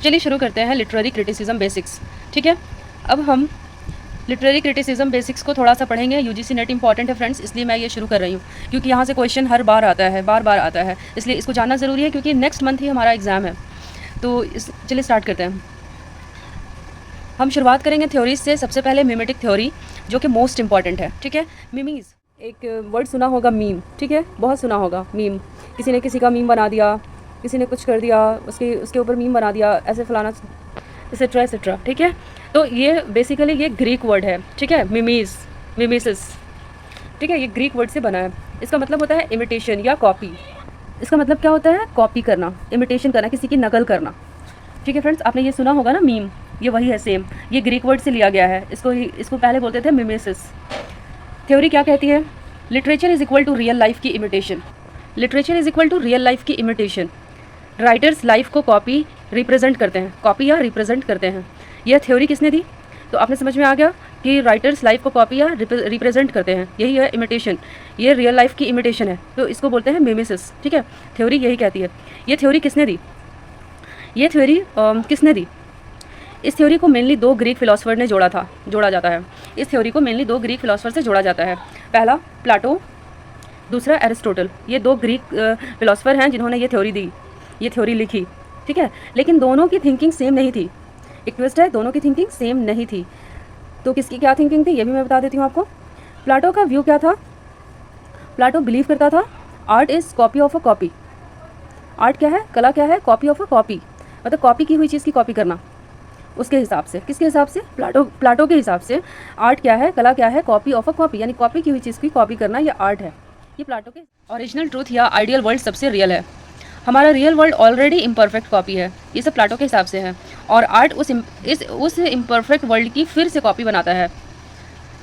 चलिए शुरू करते हैं लिटरेरी क्रिटिसिज्म बेसिक्स। ठीक है, अब हम लिटरेरी क्रिटिसिज्म बेसिक्स को थोड़ा सा पढ़ेंगे। यूजीसी नेट इंपॉर्टेंट है फ्रेंड्स, इसलिए मैं ये शुरू कर रही हूँ क्योंकि यहाँ से क्वेश्चन हर बार आता है, बार बार आता है, इसलिए इसको जानना ज़रूरी है क्योंकि नेक्स्ट मंथ ही हमारा एग्ज़ाम है। तो चलिए स्टार्ट करते हैं। हम शुरुआत करेंगे थ्योरीज से। सबसे पहले मिमेटिक थ्योरी, जो कि मोस्ट इंपॉर्टेंट है। ठीक है, मिमीज़, एक वर्ड सुना होगा मीम। ठीक है, बहुत सुना होगा मीम। किसी ने किसी का मीम बना दिया, किसी ने कुछ कर दिया, उसके ऊपर मीम बना दिया, ऐसे फलाना एक्सेट्रा एक्सेट्रा। ठीक है, तो ये बेसिकली ये ग्रीक वर्ड है। ठीक है, मिमीसिस। ठीक है, ये ग्रीक वर्ड से बना है। इसका मतलब होता है इमिटेशन या कॉपी। इसका मतलब क्या होता है? कॉपी करना, इमिटेशन करना, किसी की नकल करना। ठीक है फ्रेंड्स, आपने ये सुना होगा ना मीम, ये वही है सेम। ये ग्रीक वर्ड से लिया गया है। इसको पहले बोलते थे मिमेसिस। थ्योरी क्या कहती है? Literature is equal to real life की imitation. Literature is equal to real life की इमिटेशन। राइटर्स लाइफ को कॉपी रिप्रेजेंट करते हैं, कॉपी या रिप्रेजेंट करते हैं। यह थ्योरी किसने दी? तो आपने समझ में आ गया कि राइटर्स लाइफ को कॉपी या रिप्रेजेंट करते हैं, यही है इमिटेशन। ये रियल लाइफ की इमिटेशन है, तो इसको बोलते हैं मिमेसिस। ठीक है, थ्योरी यही कहती है। ये थ्योरी किसने दी? ये थ्योरी किसने दी? इस थ्योरी को मेनली दो ग्रीक फिलोसफर ने जोड़ा जाता है। इस थ्योरी को मेनली दो ग्रीक फिलोसफर से जोड़ा जाता है। पहला प्लाटो, दूसरा एरिस्टोटल। ये दो ग्रीक फिलोसफर हैं जिन्होंने ये थ्योरी दी, ये थ्योरी लिखी। ठीक है, लेकिन दोनों की थिंकिंग सेम नहीं थी। एक ट्विस्ट है, दोनों की थिंकिंग सेम नहीं थी। तो किसकी क्या थिंकिंग थी ये भी मैं बता देती हूँ आपको। प्लाटो का व्यू क्या था? प्लाटो बिलीव करता था art is copy of a copy. Art क्या है? कला क्या है? कॉपी ऑफ अ कॉपी, मतलब कॉपी की हुई चीज़ की कॉपी करना। उसके हिसाब से, किसके हिसाब से? प्लाटो के हिसाब से आर्ट क्या है, कला क्या है? कॉपी ऑफ अ कॉपी, यानी कॉपी की हुई चीज़ की कॉपी करना, ये आर्ट है। ये प्लाटो के ओरिजिनल ट्रूथ या आइडियल वर्ल्ड सबसे रियल है। हमारा real world already imperfect copy है, ये सब प्लाटो के हिसाब से है। और आर्ट उस इम्परफेक्ट वर्ल्ड की फिर से कॉपी बनाता है।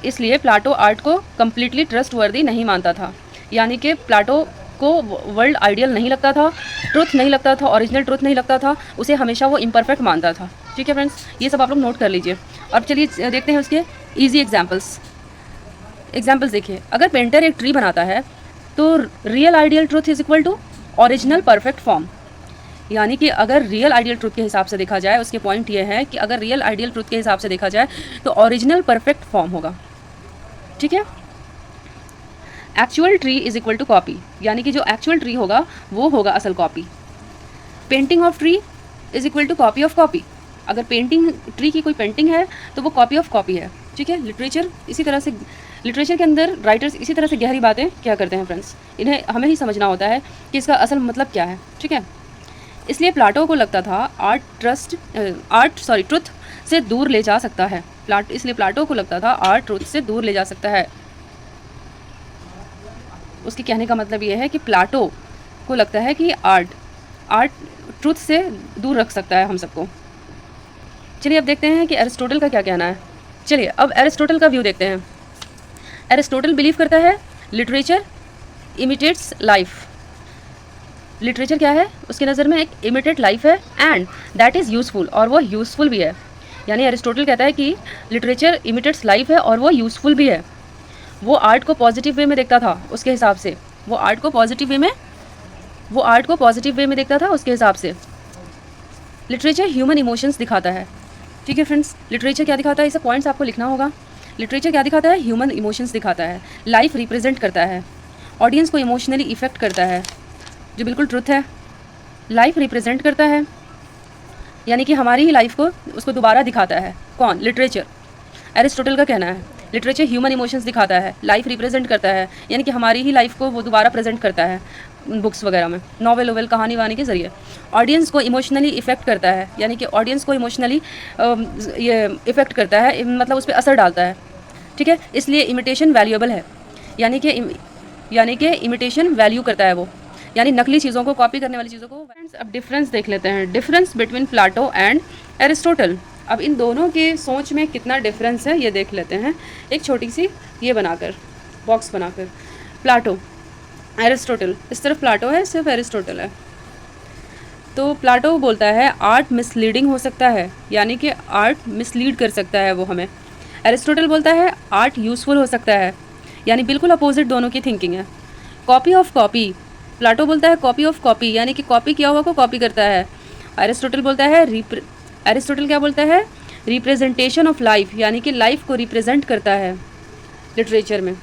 इसलिए प्लाटो आर्ट को कम्प्लीटली ट्रस्टवर्दी नहीं मानता था। यानी कि प्लाटो को वर्ल्ड आइडियल नहीं लगता था, ट्रुथ नहीं लगता था, ओरिजिनल ट्रुथ नहीं लगता था, उसे हमेशा वो इम्परफेक्ट मानता था। ठीक है फ्रेंड्स, ये सब आप लोग नोट कर लीजिए। अब चलिए देखते हैं उसके ईजी एग्जाम्पल्स देखिए। अगर पेंटर एक ट्री बनाता है तो real ideal truth is equal to original perfect form. यानी कि अगर रियल आइडियल ट्रुथ के हिसाब से देखा जाए, उसके पॉइंट ये है कि अगर रियल आइडियल ट्रुथ के हिसाब से देखा जाए तो ओरिजिनल परफेक्ट फॉर्म होगा। ठीक है, actual tree is equal to copy, यानी कि जो एक्चुअल ट्री होगा वो होगा असल copy. Painting of tree is equal to copy of copy. अगर पेंटिंग ट्री की कोई पेंटिंग है तो वो कॉपी ऑफ कॉपी है। ठीक है, लिटरेचर के अंदर राइटर्स इसी तरह से गहरी बातें क्या करते हैं फ्रेंड्स, इन्हें हमें ही समझना होता है कि इसका असल मतलब क्या है। ठीक है, इसलिए प्लाटो को लगता था ट्रुथ से दूर ले जा सकता है। इसलिए प्लाटो को लगता था आर्ट ट्रुथ से दूर ले जा सकता है। उसके कहने का मतलब ये है कि प्लाटो को लगता है कि आर्ट ट्रुथ से दूर रख सकता है हम सबको। चलिए अब देखते हैं कि एरिस्टोटल का क्या कहना है। चलिए अब एरिस्टोटल का व्यू देखते हैं। एरिस्टोटल बिलीव करता है लिटरेचर इमिटेट्स लाइफ। लिटरेचर क्या है? उसकी नज़र में एक इमिटेट लाइफ है एंड दैट इज़ यूज़फुल, और वो यूज़फुल भी है। यानी एरिस्टोटल कहता है कि लिटरेचर इमिटेट्स लाइफ है और वो यूज़फुल भी है। वो आर्ट को पॉजिटिव वे में देखता था उसके हिसाब से। वो आर्ट को पॉजिटिव वे में देखता था उसके हिसाब से। लिटरेचर ह्यूमन इमोशंस दिखाता है। ठीक है फ्रेंड्स, लिटरेचर क्या दिखाता है? इसे पॉइंट्स आपको लिखना होगा। लिटरेचर क्या दिखाता है? ह्यूमन इमोशंस दिखाता है, लाइफ रिप्रेजेंट करता है, ऑडियंस को इमोशनली इफेक्ट करता है, जो बिल्कुल ट्रुथ है। लाइफ रिप्रेजेंट करता है यानी कि हमारी ही लाइफ को उसको दोबारा दिखाता है। कौन? लिटरेचर। एरिस्टोटल का कहना है लिटरेचर ह्यूमन इमोशंस दिखाता है, लाइफ रिप्रेजेंट करता है, यानी कि हमारी ही लाइफ को वो दोबारा प्रेजेंट करता है बुक्स वगैरह में, नॉवेल वोवेल, कहानी वानी के ज़रिए। ऑडियंस को इमोशनली इफेक्ट करता है, यानी कि ऑडियंस को इमोशनली ये इफेक्ट करता है, मतलब उस पर असर डालता है। ठीक है, इसलिए इमिटेशन वैल्यूएबल है, यानी कि इमिटेशन वैल्यू करता है वो, यानी नकली चीज़ों को, कॉपी करने वाली चीज़ों को। फ्रेंड्स अब डिफरेंस देख लेते हैं, difference between Plato and Aristotle. अब इन दोनों के सोच में कितना डिफरेंस है ये देख लेते हैं, एक छोटी सी ये बनाकर, बॉक्स बनाकर। प्लाटो, एरिस्टोटल, इस तरफ प्लाटो है, सिर्फ एरिस्टोटल है। तो प्लाटो बोलता है आर्ट मिसलीडिंग हो सकता है, यानी कि आर्ट मिसलीड कर सकता है वो हमें। एरिस्टोटल बोलता है आर्ट यूज़फुल हो सकता है, यानी बिल्कुल अपोजिट दोनों की थिंकिंग है। कॉपी ऑफ कॉपी, प्लाटो बोलता है कॉपी ऑफ कॉपी, यानी कि कॉपी किया हुआ को कॉपी करता है, एरिस्टोटल बोलता है एरिस्टोटल क्या बोलता है, रिप्रेजेंटेशन ऑफ लाइफ, यानी कि लाइफ को रिप्रेजेंट करता है लिटरेचर में,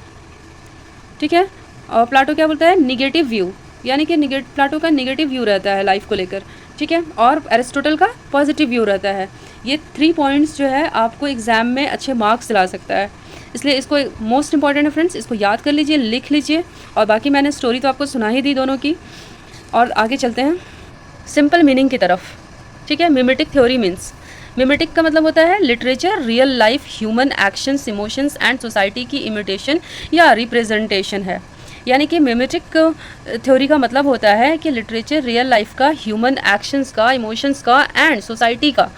ठीक है। और प्लाटो क्या बोलता है, निगेटिव व्यू, यानी कि प्लाटो का निगेटिव व्यू रहता है लाइफ को लेकर, ठीक है, और एरिस्टोटल का पॉजिटिव व्यू रहता है। ये 3 पॉइंट्स जो है आपको एग्ज़ाम में अच्छे मार्क्स दिला सकता है, इसलिए इसको मोस्ट इंपॉर्टेंट है फ्रेंड्स, इसको याद कर लीजिए, लिख लीजिए। और बाकी मैंने स्टोरी तो आपको सुना ही दी दोनों की। और आगे चलते हैं सिंपल मीनिंग की तरफ, ठीक है। मिमेटिक थ्योरी मीन्स, मिमेटिक का मतलब होता है literature real life human actions, emotions and society की इमिटेशन या रिप्रेजेंटेशन है। यानी कि मिमेटिक थ्योरी का मतलब होता है कि लिटरेचर रियल लाइफ का, ह्यूमन एक्शंस का, इमोशंस का एंड सोसाइटी का,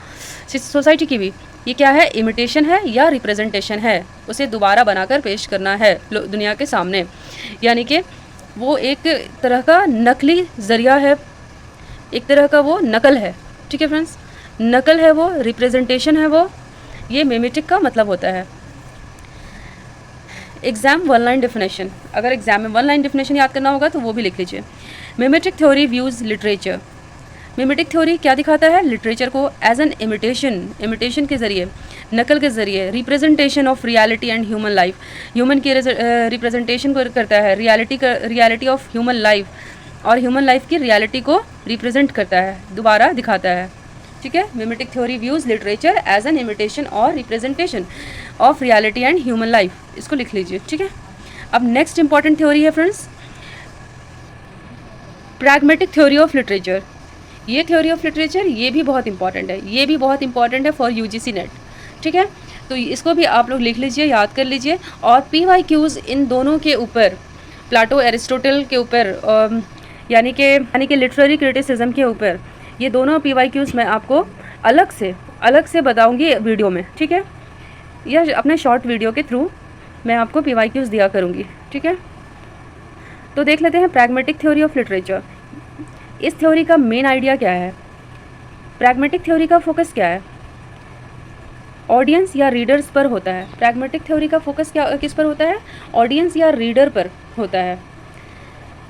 सोसाइटी की भी, ये क्या है, इमिटेशन है या रिप्रेजेंटेशन है, उसे दोबारा बनाकर पेश करना है दुनिया के सामने। यानी कि वो एक तरह का नकली ज़रिया है, एक तरह का वो नकल है, ठीक है फ्रेंड्स, नकल है वो, रिप्रेजेंटेशन है वो, ये मिमेटिक का मतलब होता है। एग्जाम 1 लाइन डेफिनेशन, अगर एग्जाम में 1 लाइन डेफिनेशन याद करना होगा तो वो भी लिख लीजिए। Mimetic theory views literature, mimetic theory क्या दिखाता है, लिटरेचर को एज एन इमिटेशन के ज़रिए, नकल के ज़रिए, representation of reality and human life, human की रिप्रेजेंटेशन को करता है, रियलिटी ऑफ ह्यूमन लाइफ, और ह्यूमन लाइफ की रियलिटी को रिप्रेजेंट करता है, दोबारा दिखाता है, ठीक है। Mimetic theory views literature as an imitation और representation of reality and human life, इसको लिख लीजिए, ठीक है। अब नेक्स्ट इंपॉर्टेंट थ्योरी है friends, pragmatic theory of literature. ये थ्योरी ऑफ लिटरेचर, ये भी बहुत इंपॉर्टेंट है, ये भी बहुत इंपॉर्टेंट है फॉर यूजीसी नेट, ठीक है। तो इसको भी आप लोग लिख लीजिए, याद कर लीजिए। और PYQs इन दोनों के ऊपर, प्लाटो एरिस्टोटल के ऊपर, यानी कि लिटरेरी क्रिटिसिज्म के ऊपर, ये दोनों PYQs मैं आपको अलग से बताऊंगी वीडियो में, ठीक है। यह अपने शॉर्ट वीडियो के थ्रू मैं आपको PYQs दिया करूंगी, ठीक है। तो देख लेते हैं प्रैग्मेटिक थ्योरी ऑफ लिटरेचर। इस थ्योरी का मेन आइडिया क्या है, प्रैग्मेटिक थ्योरी का फोकस क्या है, ऑडियंस या रीडर्स पर होता है। प्रैग्मेटिक थ्योरी का फोकस किस पर होता है, ऑडियंस या रीडर पर होता है।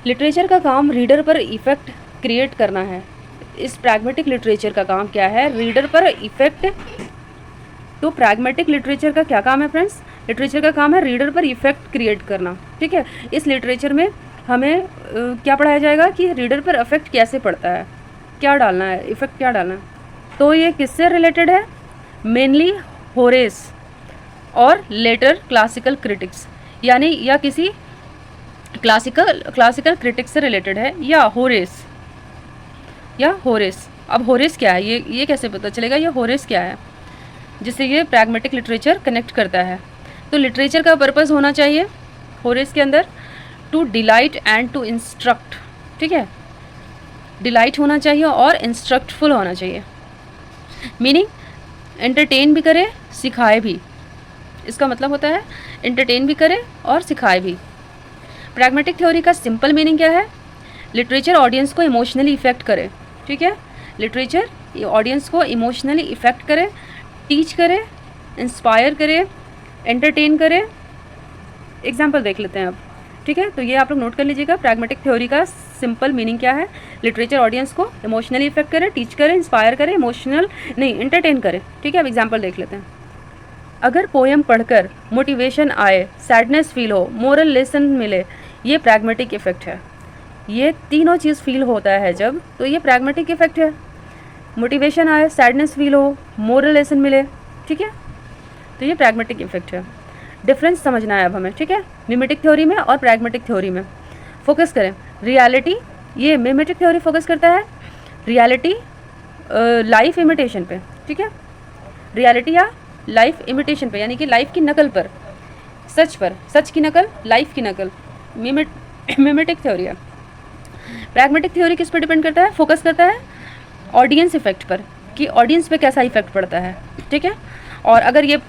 लिटरेचर का काम रीडर पर इफ़ेक्ट क्रिएट करना है। इस प्रैग्मेटिक लिटरेचर का काम क्या है, रीडर पर इफ़ेक्ट। तो प्रैग्मेटिक लिटरेचर का क्या काम है फ्रेंड्स, लिटरेचर का काम है रीडर पर इफ़ेक्ट क्रिएट करना, ठीक है। इस लिटरेचर में हमें क्या पढ़ाया जाएगा कि रीडर पर इफ़ेक्ट कैसे पड़ता है, क्या डालना है, इफ़ेक्ट क्या डालना है। तो ये किससे रिलेटेड है, मेनली होरेस और लेटर क्लासिकल क्रिटिक्स, यानी या किसी क्लासिकल क्रिटिक्स से रिलेटेड है, या होरेस। अब होरेस क्या है, ये कैसे पता चलेगा ये होरेस क्या है, जिससे ये प्रैग्मेटिक लिटरेचर कनेक्ट करता है। तो लिटरेचर का पर्पस होना चाहिए होरेस के अंदर, to delight and to instruct, ठीक है। डिलाइट होना चाहिए और इंस्ट्रक्टफुल होना चाहिए, मीनिंग एंटरटेन भी करे, सिखाए भी। इसका मतलब होता है एंटरटेन भी करे और सिखाए भी। प्रैग्मेटिक थ्योरी का सिंपल मीनिंग क्या है, लिटरेचर ऑडियंस को इमोशनली इफ़ेक्ट करे, ठीक है। लिटरेचर ऑडियंस को इमोशनली इफ़ेक्ट करे, टीच करे, इंस्पायर करे, एंटरटेन करे। एग्जाम्पल देख लेते हैं अब, ठीक है। तो ये आप लोग नोट कर लीजिएगा, प्रैग्मेटिक थ्योरी का सिंपल मीनिंग क्या है, लिटरेचर ऑडियंस को इमोशनली इफेक्ट करे, टीच करे, इंस्पायर करे, एंटरटेन करे, ठीक है। अब एग्जाम्पल देख लेते हैं। अगर पोएम पढ़कर मोटिवेशन आए, सैडनेस फील हो, मोरल लेसन मिले, ये प्रैग्मेटिक इफेक्ट है। ये तीनों चीज़ फील होता है जब, तो ये प्रैग्मेटिक इफेक्ट है। मोटिवेशन आए, सैडनेस फील हो, मोरल लेसन मिले, ठीक है, तो ये प्रैग्मेटिक इफेक्ट है। डिफरेंस समझना है अब हमें, ठीक है, मिमेटिक थ्योरी में और प्रैग्मेटिक थ्योरी में। फोकस करें रियलिटी, ये मिमेटिक थ्योरी फोकस करता है रियलिटी लाइफ इमिटेशन पे, ठीक है, रियलिटी या लाइफ इमिटेशन पे, यानी कि लाइफ की नकल पर, सच की नकल, लाइफ की नकल, मिमेटिक थ्योरी है। प्रैग्मेटिक थ्योरी किस पर डिपेंड करता है, फोकस करता है ऑडियंस इफेक्ट पर, कि ऑडियंस पे कैसा इफेक्ट पड़ता है, ठीक है। और अगर ये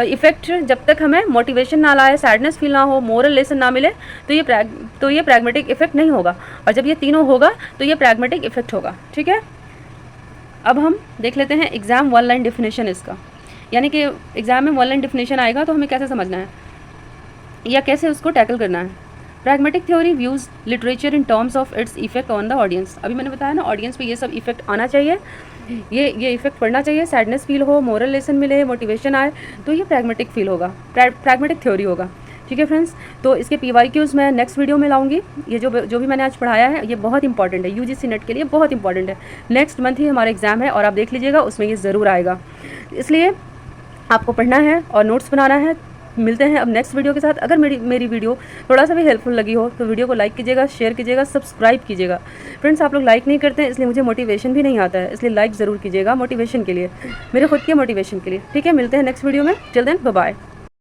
इफेक्ट जब तक हमें मोटिवेशन ना लाए, सैडनेस फील ना हो, मोरल लेसन ना मिले, तो ये प्रैग्मेटिक इफेक्ट नहीं होगा। और जब ये तीनों होगा तो ये प्रैग्मेटिक इफेक्ट होगा, ठीक है। अब हम देख लेते हैं एग्जाम 1 लाइन डेफिनेशन इसका, यानी कि एग्जाम में 1 लाइन डेफिनेशन आएगा तो हमें कैसे समझना है या कैसे उसको टैकल करना है। Pragmatic theory views literature in terms of its effect on the audience. अभी मैंने बताया ना, ऑडियंस पे ये सब इफेक्ट आना चाहिए, ये इफेक्ट पड़ना चाहिए, सैडनेस फील हो, मोरल लेसन मिले, मोटिवेशन आए, तो ये प्रैग्मेटिक फील होगा, प्रैग्मेटिक थ्योरी होगा। ठीक है फ्रेंड्स, तो इसके PYQs मैं नेक्स्ट वीडियो में लाऊंगी। ये जो भी मैंने आज पढ़ाया है ये बहुत इंपॉर्टेंट है, UGC नेट के लिए बहुत इंपॉर्टेंट है। नेक्स्ट मंथ ही हमारा एग्जाम है और आप देख लीजिएगा, उसमें ये ज़रूर आएगा, इसलिए आपको पढ़ना है और नोट्स बनाना है। मिलते हैं अब नेक्स्ट वीडियो के साथ। अगर मेरी वीडियो थोड़ा सा भी हेल्पफुल लगी हो तो वीडियो को लाइक कीजिएगा, शेयर कीजिएगा, सब्सक्राइब कीजिएगा। फ्रेंड्स, आप लोग लाइक नहीं करते हैं इसलिए मुझे मोटिवेशन भी नहीं आता है, इसलिए लाइक ज़रूर कीजिएगा मोटिवेशन के लिए, मेरे खुद के मोटिवेशन के लिए। ठीक है, मिलते हैं नेक्स्ट वीडियो में। Till then bye bye.